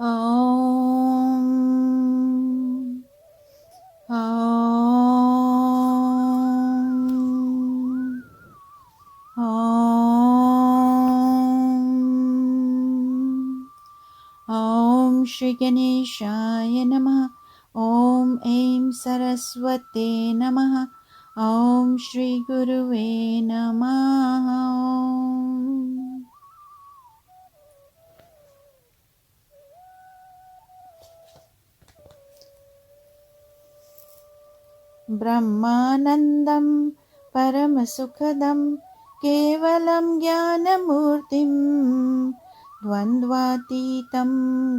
Om. Om. Om. Om Shri Ganeshaya Namaha. Om Aim Saraswate Namaha. Om Shri Guruve Namaha. Brahmanandam Paramasukadam Kevalam Jnanamurtim Dvandvatitam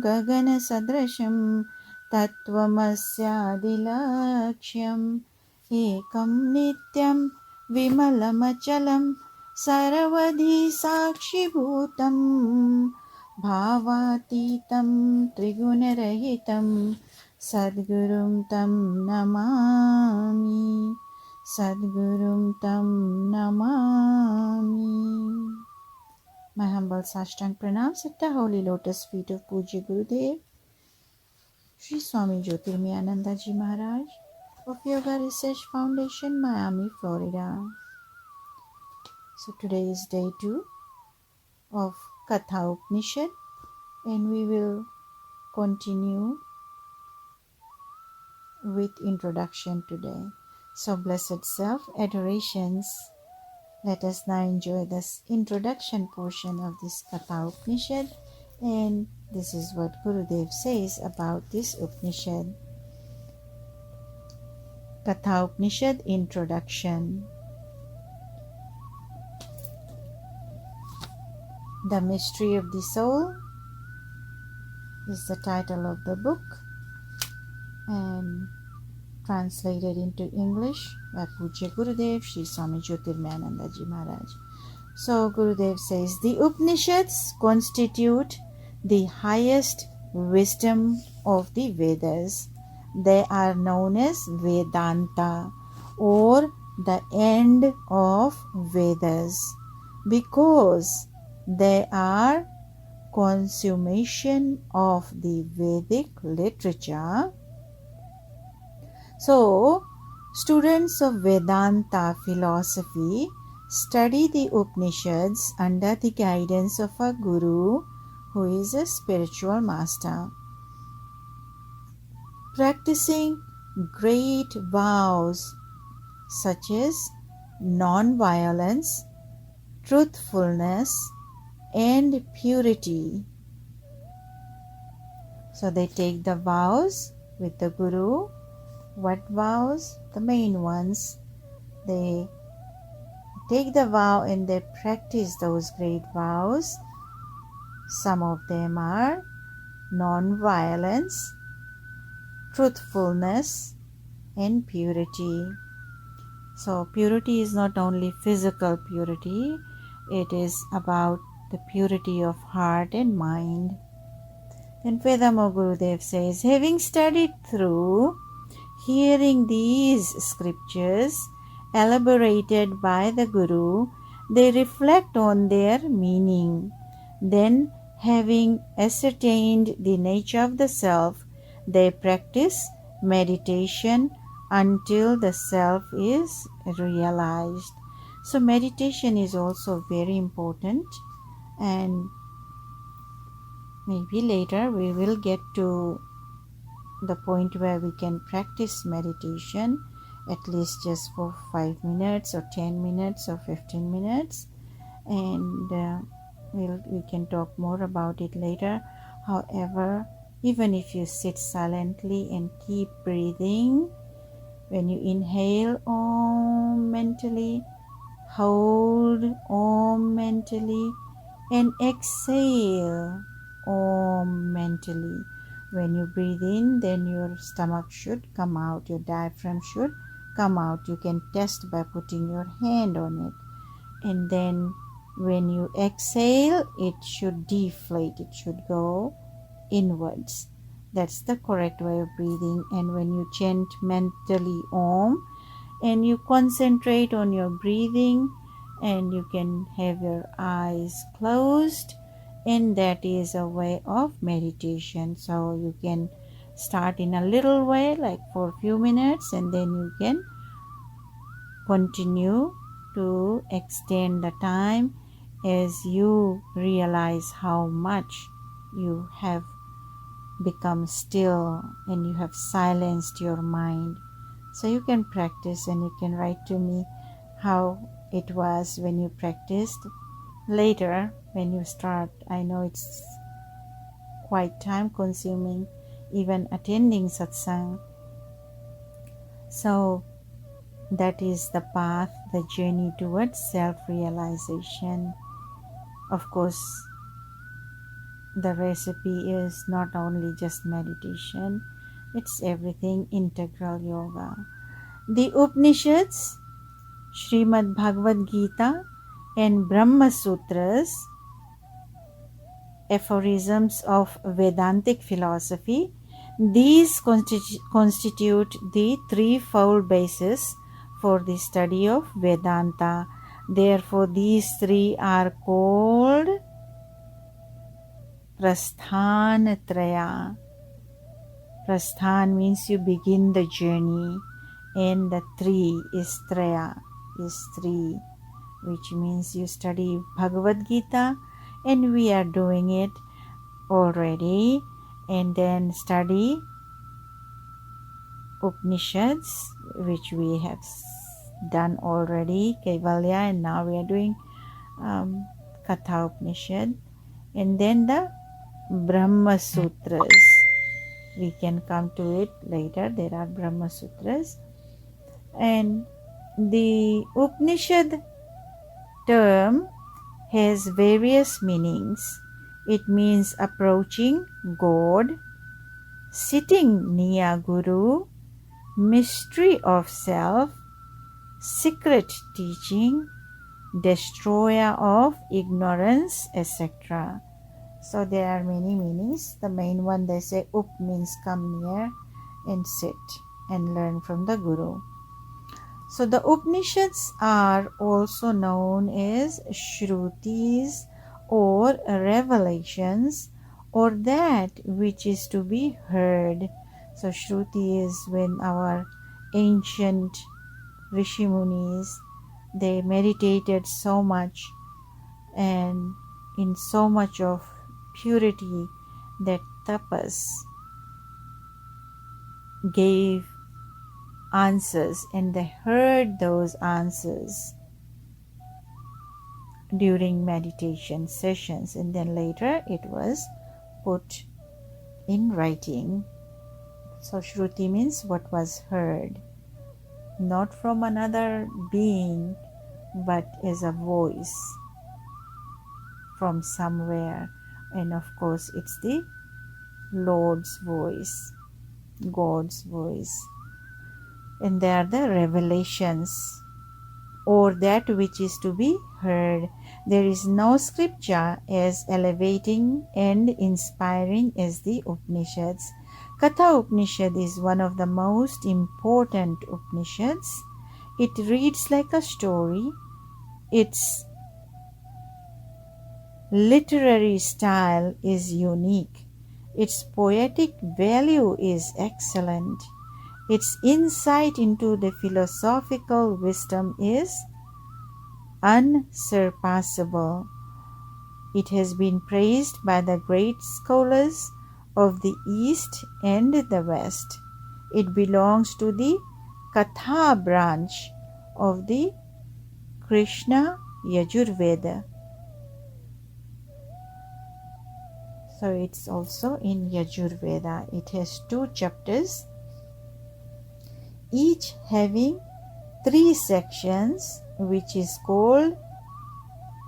Gagana Sadrasham Tattvamasyadilaksham Ekam Nityam Vimalamachalam Saravadhi Sakshibhutam Bhavatitam Trigunarahitam Sadgurum Tam Namami. Sadgurum Tam Namami. My humble Sashtang pranams at the holy lotus feet of Pujya Gurudev, Sri Swami Jyotirmayananda Ji Maharaj of Yoga Research Foundation, Miami, Florida. So today is day 2 of Katha Upanishad, and we will continue with introduction today. So blessed self adorations, let us now enjoy this introduction portion of this Katha Upanishad, and this is what Gurudev says about this Upanishad. Katha Upanishad Introduction. The Mystery of the Soul is the title of the book, and translated into English by Pujya Gurudev Sri Swami Jyotirmayananda Ji Maharaj. So Gurudev says, the Upanishads constitute the highest wisdom of the Vedas. They are known as Vedanta, or the end of Vedas, because they are consummation of the Vedic literature. So, students of Vedanta philosophy study the Upanishads under the guidance of a guru who is a spiritual master. Practicing great vows such as non-violence, truthfulness, and purity. So they take the vows with the guru. What vows? The main ones. They take the vow and they practice those great vows. Some of them are non-violence, truthfulness, and purity. So purity is not only physical purity, it is about the purity of heart and mind. Then furthermore Gurudev says, having studied through, hearing these scriptures elaborated by the Guru, they reflect on their meaning. Then, having ascertained the nature of the self, they practice meditation until the self is realized. So meditation is also very important, and maybe later we will get to the point where we can practice meditation at least just for 5 minutes or 10 minutes or 15 minutes, and we can talk more about it later. However, even if you sit silently and keep breathing, when you inhale Om mentally, hold Om mentally, and exhale Om mentally. When you breathe in, then your stomach should come out, your diaphragm should come out. You can test by putting your hand on it. And then when you exhale, it should deflate, it should go inwards. That's the correct way of breathing. And when you chant mentally Om, and you concentrate on your breathing, and you can have your eyes closed, and that is a way of meditation. So you can start in a little way, like for a few minutes, and then you can continue to extend the time as you realize how much you have become still and you have silenced your mind. So you can practice and you can write to me how it was when you practiced. Later, when you start, I know it's quite time consuming, even attending satsang. So that is the path, the journey towards self-realization. Of course, the recipe is not only just meditation, it's everything, integral yoga. The Upanishads, Srimad Bhagavad Gita, and Brahma Sutras, aphorisms of Vedantic philosophy, these constitute the threefold basis for the study of Vedanta. Therefore, these three are called Prasthanatraya. Prasthan means you begin the journey, and the three is Traya, is three, which means you study Bhagavad Gita, and we are doing it already, and then study Upanishads, which we have done already, Kaivalya, and now we are doing Katha Upanishad, and then the Brahma Sutras. We can come to it later. There are Brahma Sutras, and the Upanishad term has various meanings. It means approaching God, sitting near Guru, mystery of self, secret teaching, destroyer of ignorance, etc. So there are many meanings. The main one, they say up means come near and sit and learn from the Guru. So the Upanishads are also known as Shrutis or revelations, or that which is to be heard. So Shruti is when our ancient Rishi Munis, they meditated so much and in so much of purity that tapas gave answers, and they heard those answers during meditation sessions, and then later it was put in writing. So Shruti means what was heard, not from another being, but as a voice from somewhere. And of course it's the Lord's voice, God's voice. And they are the revelations, or that which is to be heard. There is no scripture as elevating and inspiring as the Upanishads. Katha Upanishad is one of the most important Upanishads. It reads like a story. Its literary style is unique. Its poetic value is excellent. Its insight into the philosophical wisdom is unsurpassable. It has been praised by the great scholars of the East and the West. It belongs to the Katha branch of the Krishna Yajurveda. So it's also in Yajurveda. It has 2 chapters, each having 3 sections, which is called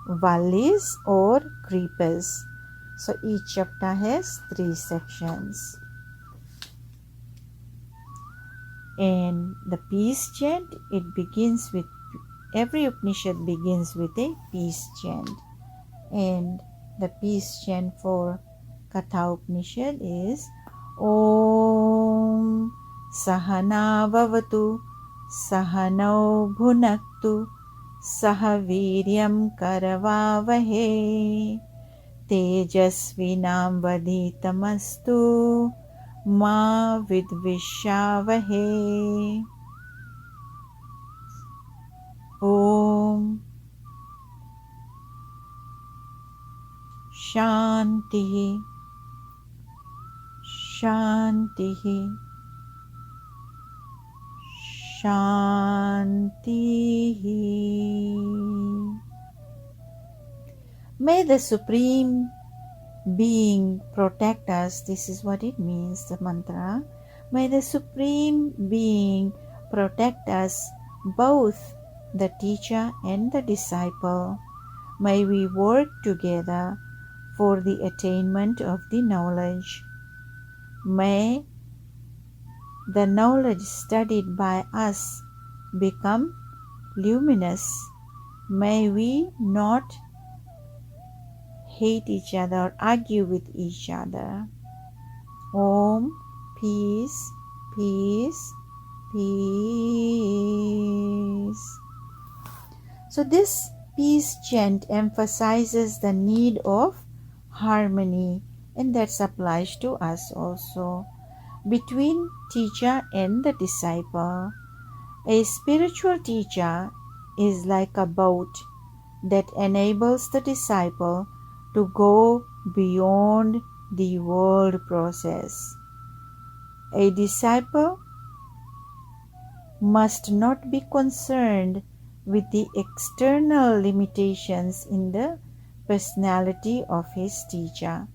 vallis or creepers. So each chapter has 3 sections. And the peace chant, it begins with, every Upanishad begins with a peace chant. And the peace chant for Katha Upanishad is Om Sahana Vavatu Sahanau Bhunaktu Sahaviryam Karavavahe तेजस्विनां वधितमस्तु मा विद्विषावहे। ॐ शान्तिः शान्तिः शान्तिः। May the Supreme Being protect us. This is what it means, the mantra. May the Supreme Being protect us, both the teacher and the disciple. May we work together for the attainment of the knowledge. May the knowledge studied by us become luminous. May we not hate each other or argue with each other. Om, peace, peace, peace. So this peace chant emphasizes the need of harmony, and that applies to us also, between teacher and the disciple. A spiritual teacher is like a boat that enables the disciple to go beyond the world process. A disciple must not be concerned with the external limitations in the personality of his teacher,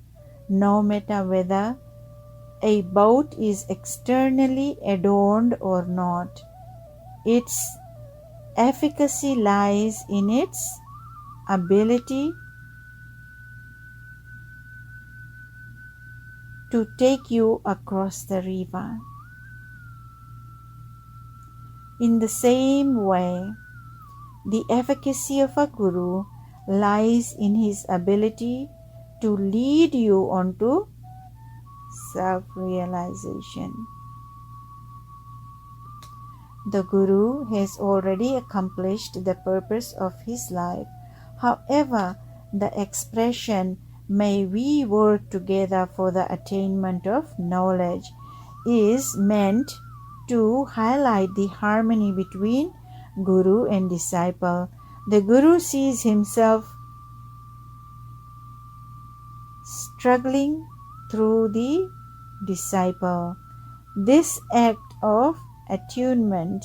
no matter whether a boat is externally adorned or not. Its efficacy lies in its ability to take you across the river. In the same way, the efficacy of a guru lies in his ability to lead you onto self-realization. The guru has already accomplished the purpose of his life. However, the expression "may we work together for the attainment of knowledge" is meant to highlight the harmony between guru and disciple. The guru sees himself struggling through the disciple. This act of attunement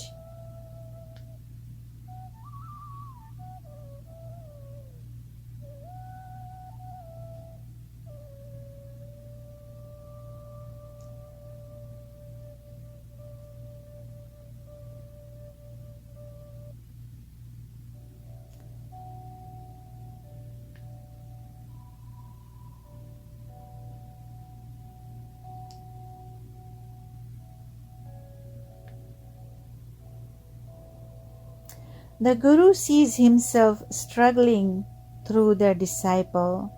The guru sees himself struggling through the disciple.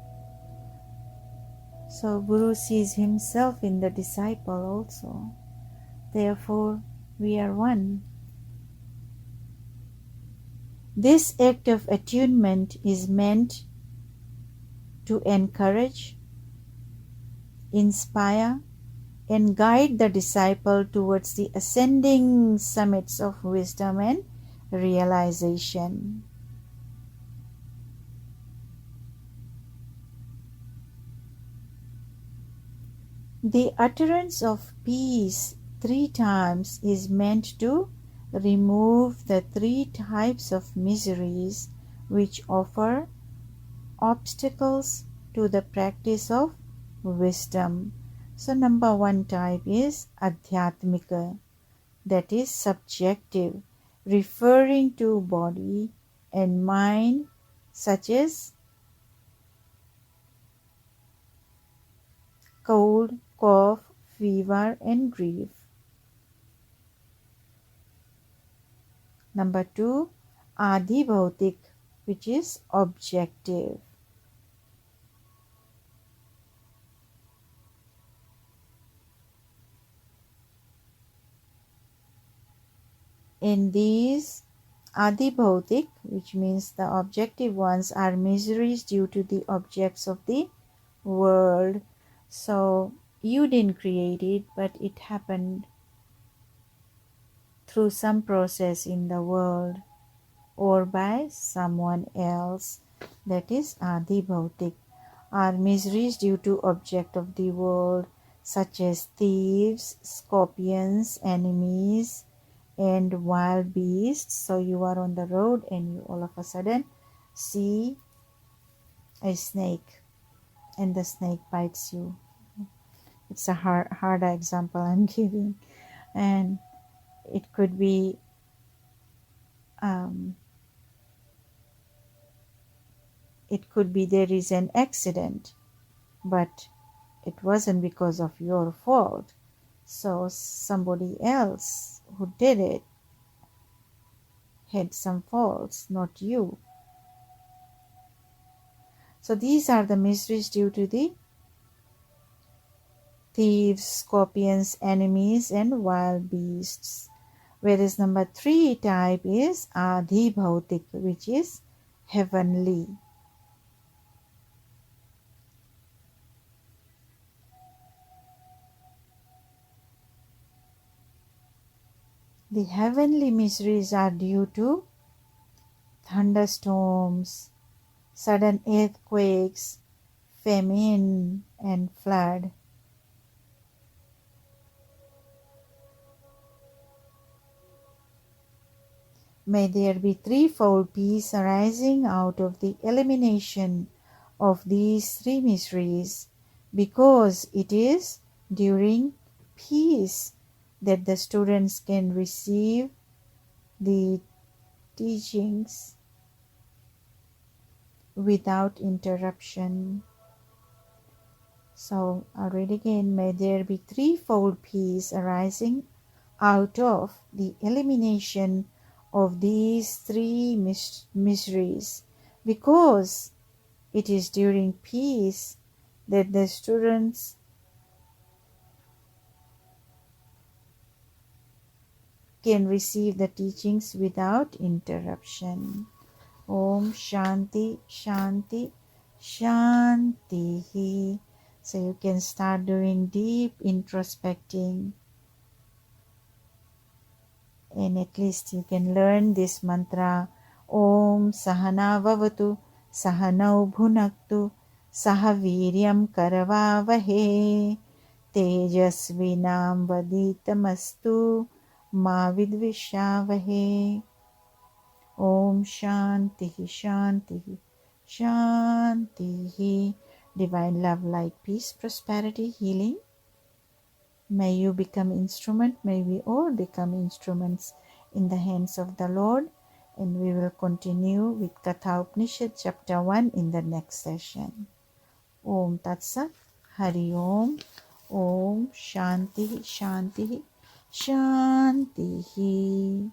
So guru sees himself in the disciple also. Therefore, we are one. This act of attunement is meant to encourage, inspire, and guide the disciple towards the ascending summits of wisdom and realization. The utterance of peace 3 times is meant to remove the 3 types of miseries which offer obstacles to the practice of wisdom. So number 1 type is adhyatmika, that is subjective, referring to body and mind, such as cold, cough, fever, and grief. Number 2, adhibhautik, which is objective. In these, adhibhautik, which means the objective ones, are miseries due to the objects of the world. So you didn't create it, but it happened through some process in the world or by someone else. That is Adi Bhautik. Our miseries due to object of the world, such as thieves, scorpions, enemies, and wild beasts. So you are on the road and you all of a sudden see a snake and the snake bites you. It's a hard example I'm giving. And it could be um, there is an accident, but it wasn't because of your fault. So somebody else who did it had some faults, not you. So these are the miseries due to the thieves, scorpions, enemies, and wild beasts. Whereas number 3 type is Adi Bhautik, which is heavenly. The heavenly miseries are due to thunderstorms, sudden earthquakes, famine, and flood. May there be threefold peace arising out of the elimination of these three miseries, because it is during peace that the students can receive the teachings without interruption. So I'll read again. May there be threefold peace arising out of the elimination of these three miseries, because it is during peace that the students can receive the teachings without interruption. Om Shanti Shanti Shanti. So you can start doing deep introspecting, and at least you can learn this mantra. Om Sahana Vavatu Sahanau Bhunaktu Sahaviryam Karavavahe Tejasvinam Vaditamastu Ma Vidvishavahe. Om Shanti Shanti Shanti. Divine love, light, peace, prosperity, healing. May you become instrument, may we all become instruments in the hands of the Lord. And we will continue with Katha Upanishad chapter 1 in the next session. Om Tat Sat. Hari Om. Om Shanti Shanti Shanti.